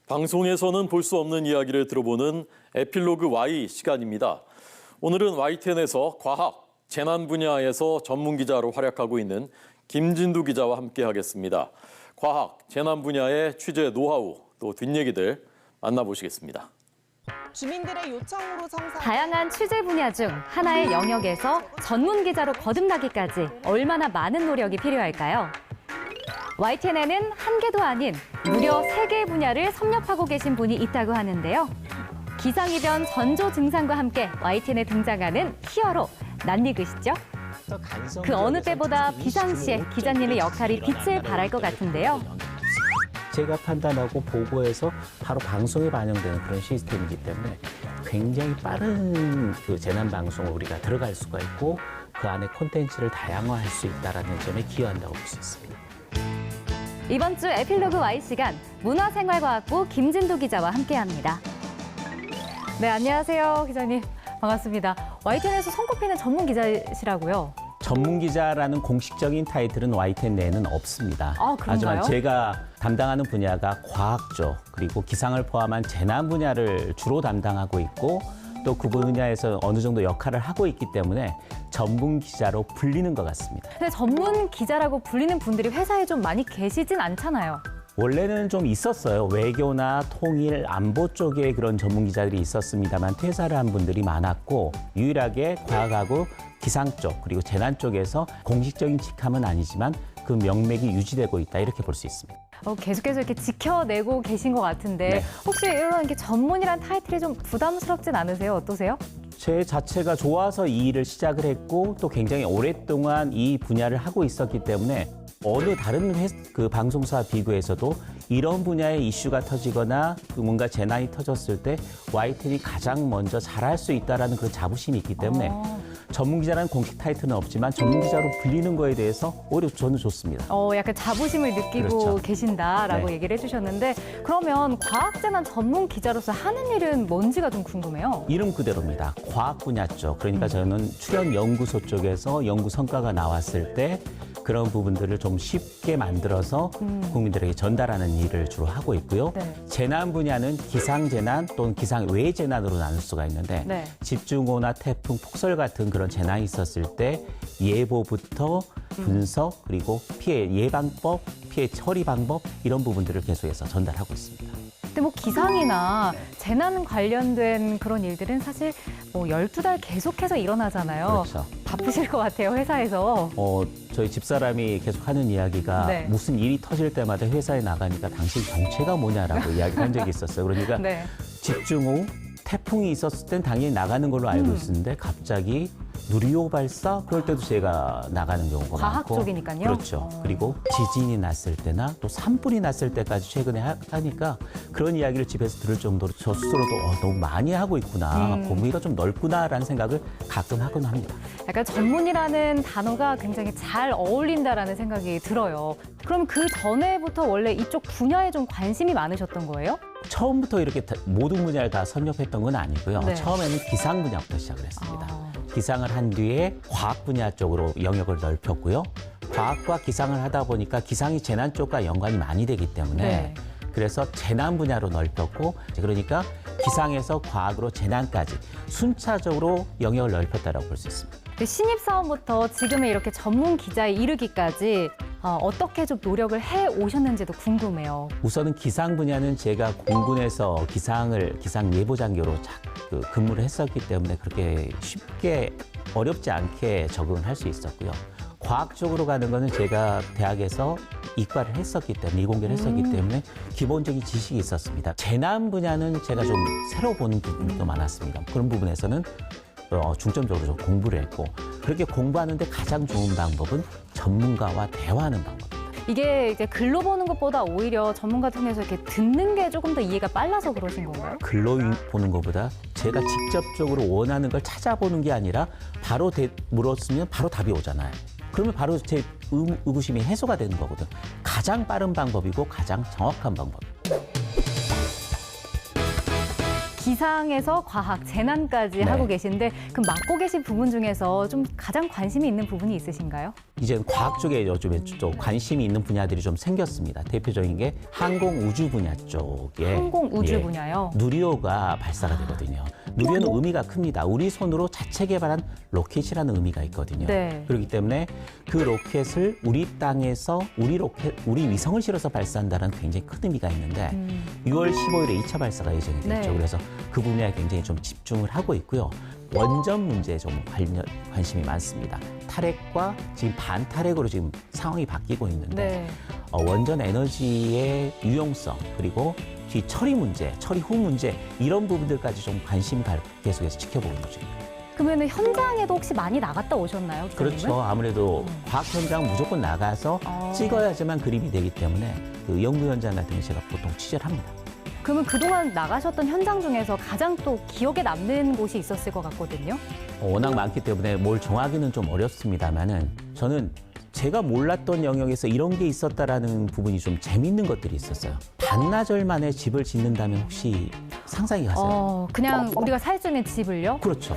방송에서는 볼 수 없는 이야기를 들어보는 에필로그 Y 시간입니다. 오늘은 YTN에서 과학, 재난 분야에서 전문 기자로 활약하고 있는 김진두 기자와 함께하겠습니다. 과학, 재난 분야의 취재 노하우, 또 뒷얘기들 만나보시겠습니다. 주민들의 요청으로 성사. 다양한 취재 분야 중 하나의 영역에서 전문 기자로 거듭나기까지 얼마나 많은 노력이 필요할까요? YTN에는 한 개도 아닌 무려 3개의 분야를 섭렵하고 계신 분이 있다고 하는데요. 기상이변 전조 증상과 함께 YTN에 등장하는 히어로, 낯익으시죠? 그 어느 때보다 비상시에 기자님의 역할이 빛을 발할 것 같은데요. 제가 판단하고 보고해서 바로 방송에 반영되는 그런 시스템이기 때문에 굉장히 빠른 그 재난 방송을 우리가 들어갈 수가 있고 그 안에 콘텐츠를 다양화할 수 있다는 점에 기여한다고 볼 수 있습니다. 이번 주 에필로그 Y 시간 문화생활과학부 김진두 기자와 함께합니다. 네, 안녕하세요, 기자님. 반갑습니다. YTN에서 손꼽히는 전문 기자시라고요? 전문 기자라는 공식적인 타이틀은 YTN 내에는 없습니다. 아, 그런가요? 하지만 제가 담당하는 분야가 과학 쪽 그리고 기상을 포함한 재난 분야를 주로 담당하고 있고 또 그 분야에서 어느 정도 역할을 하고 있기 때문에 전문 기자로 불리는 것 같습니다. 근데 전문 기자라고 불리는 분들이 회사에 좀 많이 계시진 않잖아요. 원래는 좀 있었어요. 외교나 통일, 안보 쪽에 그런 전문 기자들이 있었습니다만 퇴사를 한 분들이 많았고 유일하게 과학하고 기상 쪽 그리고 재난 쪽에서 공식적인 직함은 아니지만 그 명맥이 유지되고 있다 이렇게 볼 수 있습니다. 계속해서 이렇게 지켜내고 계신 것 같은데 네. 혹시 이런 이렇게 전문이란 타이틀이 좀 부담스럽진 않으세요? 어떠세요? 제 자체가 좋아서 이 일을 시작을 했고 또 굉장히 오랫동안 이 분야를 하고 있었기 때문에 어느 다른 그 방송사와 비교해서도 이런 분야의 이슈가 터지거나 뭔가 재난이 터졌을 때 YTN이 가장 먼저 잘할 수 있다는 그런 자부심이 있기 때문에 전문 기자라는 공식 타이틀은 없지만 전문 기자로 불리는 거에 대해서 오히려 저는 좋습니다. 약간 자부심을 느끼고 그렇죠. 계신다라고 네. 얘기를 해주셨는데 그러면 과학재난 전문 기자로서 하는 일은 뭔지가 좀 궁금해요. 이름 그대로입니다. 과학 분야 쪽. 그러니까 저는 출연 연구소 쪽에서 연구 성과가 나왔을 때 그런 부분들을 좀 쉽게 만들어서 국민들에게 전달하는 일을 주로 하고 있고요. 네. 재난 분야는 기상재난 또는 기상 외 재난으로 나눌 수가 있는데 네. 집중호우나 태풍, 폭설 같은 그런 재난이 있었을 때 예보부터 분석 그리고 피해 예방법, 피해 처리 방법 이런 부분들을 계속해서 전달하고 있습니다. 근데 뭐 기상이나 재난 관련된 그런 일들은 사실 12달 계속해서 일어나잖아요. 그렇죠. 바쁘실 것 같아요, 회사에서. 저희 집사람이 계속 하는 이야기가 네. 무슨 일이 터질 때마다 회사에 나가니까 당신 정체가 뭐냐라고 이야기를 한 적이 있었어요. 그러니까 네. 집중호우, 태풍이 있었을 땐 당연히 나가는 걸로 알고 있었는데 갑자기 누리호 발사 그럴 때도 제가 나가는 경우가 과학 많고 쪽이니까요. 그렇죠. 그리고 지진이 났을 때나 또 산불이 났을 때까지 최근에 하니까 그런 이야기를 집에서 들을 정도로 저 스스로도 너무 많이 하고 있구나. 범위가 좀 넓구나라는 생각을 가끔 하곤 합니다. 약간 전문이라는 단어가 굉장히 잘 어울린다라는 생각이 들어요. 그럼 그 전에부터 원래 이쪽 분야에 좀 관심이 많으셨던 거예요? 처음부터 이렇게 모든 분야를 다 섭렵했던 건 아니고요. 네. 처음에는 기상 분야부터 시작을 했습니다. 기상을 한 뒤에 과학 분야 쪽으로 영역을 넓혔고요. 과학과 기상을 하다 보니까 기상이 재난 쪽과 연관이 많이 되기 때문에 네. 그래서 재난 분야로 넓혔고 그러니까 기상에서 과학으로 재난까지 순차적으로 영역을 넓혔다고 볼 수 있습니다. 신입사원부터 지금의 이렇게 전문 기자에 이르기까지 어떻게 좀 노력을 해 오셨는지도 궁금해요. 우선은 기상 분야는 제가 공군에서 기상 예보장교로 근무를 했었기 때문에 그렇게 쉽게 어렵지 않게 적응을 할 수 있었고요. 과학 쪽으로 가는 거는 제가 대학에서 이과를 했었기 때문에 이공계를 했었기 때문에 기본적인 지식이 있었습니다. 재난 분야는 제가 좀 새로 보는 부분도 많았습니다. 그런 부분에서는 중점적으로 좀 공부를 했고 그렇게 공부하는데 가장 좋은 방법은 전문가와 대화하는 방법입니다. 이게 이제 글로 보는 것보다 오히려 전문가 통해서 이렇게 듣는 게 조금 더 이해가 빨라서 그러신 건가요? 글로 보는 것보다 제가 직접적으로 원하는 걸 찾아보는 게 아니라 바로 물었으면 바로 답이 오잖아요. 그러면 바로 제 의구심이 해소가 되는 거거든. 가장 빠른 방법이고 가장 정확한 방법. 기상에서 과학, 재난까지 네. 하고 계신데 그럼 맡고 계신 부분 중에서 좀 가장 관심이 있는 부분이 있으신가요? 이제 과학 쪽에 요즘에 좀 관심이 있는 분야들이 좀 생겼습니다. 대표적인 게 항공 우주 분야 쪽에 항공 우주 예, 분야요. 누리호가 발사가 되거든요. 누리호는 의미가 큽니다. 우리 손으로 자체 개발한 로켓이라는 의미가 있거든요. 네. 그렇기 때문에 그 로켓을 우리 땅에서 우리 위성을 실어서 발사한다는 굉장히 큰 의미가 있는데 6월 15일에 2차 발사가 예정이 됐죠. 네. 그래서 그 분야에 굉장히 좀 집중을 하고 있고요. 원전 문제에 좀 관심이 많습니다. 탈핵과 지금 반탈핵으로 지금 상황이 바뀌고 있는데 네. 원전 에너지의 유용성 그리고 뒤 처리 문제, 처리 후 문제 이런 부분들까지 좀 관심 계속해서 지켜보고 있는 중입니다. 그러면 현장에도 혹시 많이 나갔다 오셨나요? 기자님은? 그렇죠. 아무래도 과학 현장 무조건 나가서 찍어야지만 그림이 되기 때문에 그 연구 현장 같은 거 제가 보통 취재를 합니다. 그러면 그동안 나가셨던 현장 중에서 가장 또 기억에 남는 곳이 있었을 것 같거든요. 워낙 많기 때문에 뭘 정하기는 좀 어렵습니다만은 저는 제가 몰랐던 영역에서 이런 게 있었다라는 부분이 좀 재밌는 것들이 있었어요. 반나절 만에 집을 짓는다면 혹시 상상이 가세요? 그냥 우리가 살 수 있는 집을요? 그렇죠.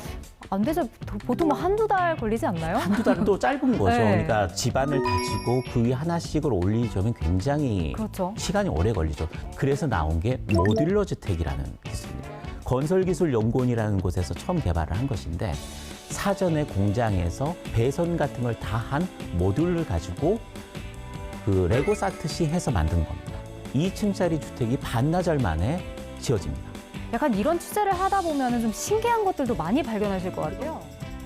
안 되죠. 보통 뭐 한두 달 걸리지 않나요? 한두 달은 또 짧은 거죠. 네. 그러니까 집안을 다지고 그 위에 하나씩을 올리려면 굉장히 그렇죠. 시간이 오래 걸리죠. 그래서 나온 게 모듈러 주택이라는 기술입니다. 건설기술연구원이라는 곳에서 처음 개발을 한 것인데 사전에 공장에서 배선 같은 걸 다 한 모듈을 가지고 그 레고 사트시 해서 만든 겁니다. 2층짜리 주택이 반나절 만에 지어집니다. 약간 이런 취재를 하다 보면 좀 신기한 것들도 많이 발견하실 것 같아요.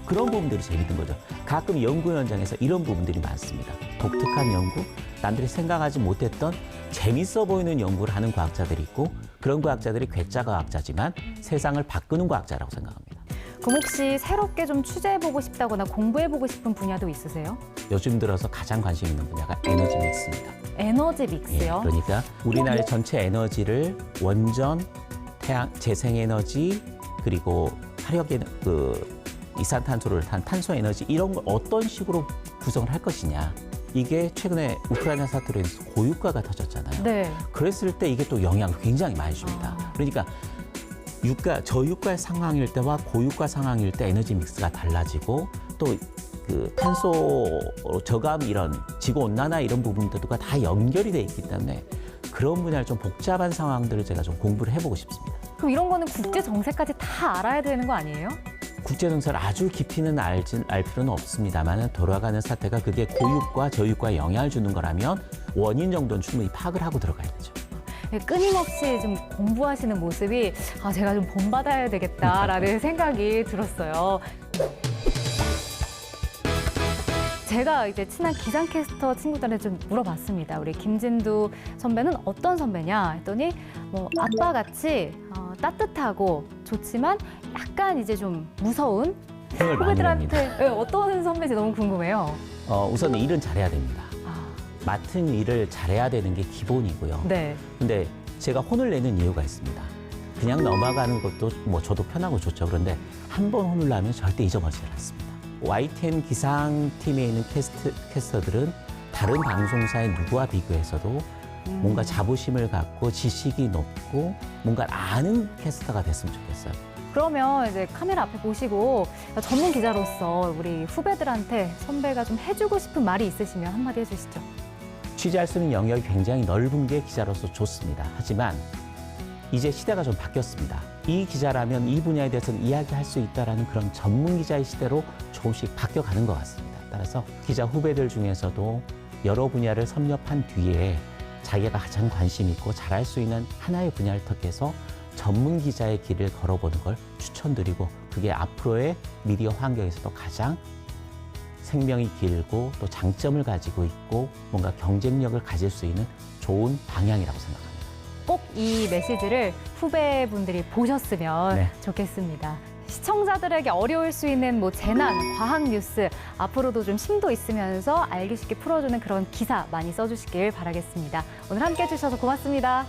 그런 부분들이 재밌는 거죠. 가끔 연구 현장에서 이런 부분들이 많습니다. 독특한 연구, 남들이 생각하지 못했던 재밌어 보이는 연구를 하는 과학자들이 있고 그런 과학자들이 괴짜 과학자지만 세상을 바꾸는 과학자라고 생각합니다. 그럼 혹시 새롭게 좀 취재해보고 싶다거나 공부해보고 싶은 분야도 있으세요? 요즘 들어서 가장 관심 있는 분야가 에너지 믹스입니다. 에너지 예, 믹스요? 그러니까 우리나라의 전체 에너지를 원전, 태양, 재생에너지 그리고 이산탄소를 탄 탄소 에너지 이런 걸 어떤 식으로 구성을 할 것이냐. 이게 최근에 우크라이나 사태로 인해서 고유가가 터졌잖아요. 네. 그랬을 때 이게 또 영향을 굉장히 많이 줍니다. 그러니까 저유가 상황일 때와 고유가 상황일 때 에너지 믹스가 달라지고 또 그 탄소 저감 이런 지구 온난화 이런 부분들과 다 연결이 돼 있기 때문에 그런 분야를 좀 복잡한 상황들을 제가 좀 공부를 해보고 싶습니다. 그럼 이런 거는 국제 정세까지 다 알아야 되는 거 아니에요? 국제 정세를 아주 깊이는 알 필요는 없습니다만 돌아가는 사태가 그게 고유가 저유가에 영향을 주는 거라면 원인 정도는 충분히 파악을 하고 들어가야 되죠. 끊임없이 좀 공부하시는 모습이 제가 좀 본받아야 되겠다라는 생각이 들었어요. 제가 이제 친한 기상캐스터 친구들한테 좀 물어봤습니다. 우리 김진두 선배는 어떤 선배냐 했더니 뭐 아빠같이 따뜻하고 좋지만 약간 이제 좀 무서운 힘을 많이 냅니다. 후배들한테 어떤 선배인지 너무 궁금해요. 우선 일은 잘해야 됩니다. 맡은 일을 잘해야 되는 게 기본이고요. 네. 근데 제가 혼을 내는 이유가 있습니다. 그냥 넘어가는 것도 뭐 저도 편하고 좋죠. 그런데 한 번 혼을 나면 절대 잊어버리지 않습니다. YTN 기상팀에 있는 캐스터들은 다른 방송사의 누구와 비교해서도 뭔가 자부심을 갖고 지식이 높고 뭔가 아는 캐스터가 됐으면 좋겠어요. 그러면 이제 카메라 앞에 보시고 전문 기자로서 우리 후배들한테 선배가 좀 해주고 싶은 말이 있으시면 한마디 해주시죠. 취재할 수 있는 영역이 굉장히 넓은 게 기자로서 좋습니다. 하지만 이제 시대가 좀 바뀌었습니다. 이 기자라면 이 분야에 대해서는 이야기할 수 있다는 그런 전문 기자의 시대로 조금씩 바뀌어가는 것 같습니다. 따라서 기자 후배들 중에서도 여러 분야를 섭렵한 뒤에 자기가 가장 관심 있고 잘할 수 있는 하나의 분야를 택해서 전문 기자의 길을 걸어보는 걸 추천드리고 그게 앞으로의 미디어 환경에서도 가장 생명이 길고 또 장점을 가지고 있고 뭔가 경쟁력을 가질 수 있는 좋은 방향이라고 생각합니다. 꼭 이 메시지를 후배분들이 보셨으면 네. 좋겠습니다. 시청자들에게 어려울 수 있는 뭐 재난, 과학 뉴스 앞으로도 좀 심도 있으면서 알기 쉽게 풀어주는 그런 기사 많이 써주시길 바라겠습니다. 오늘 함께 해주셔서 고맙습니다.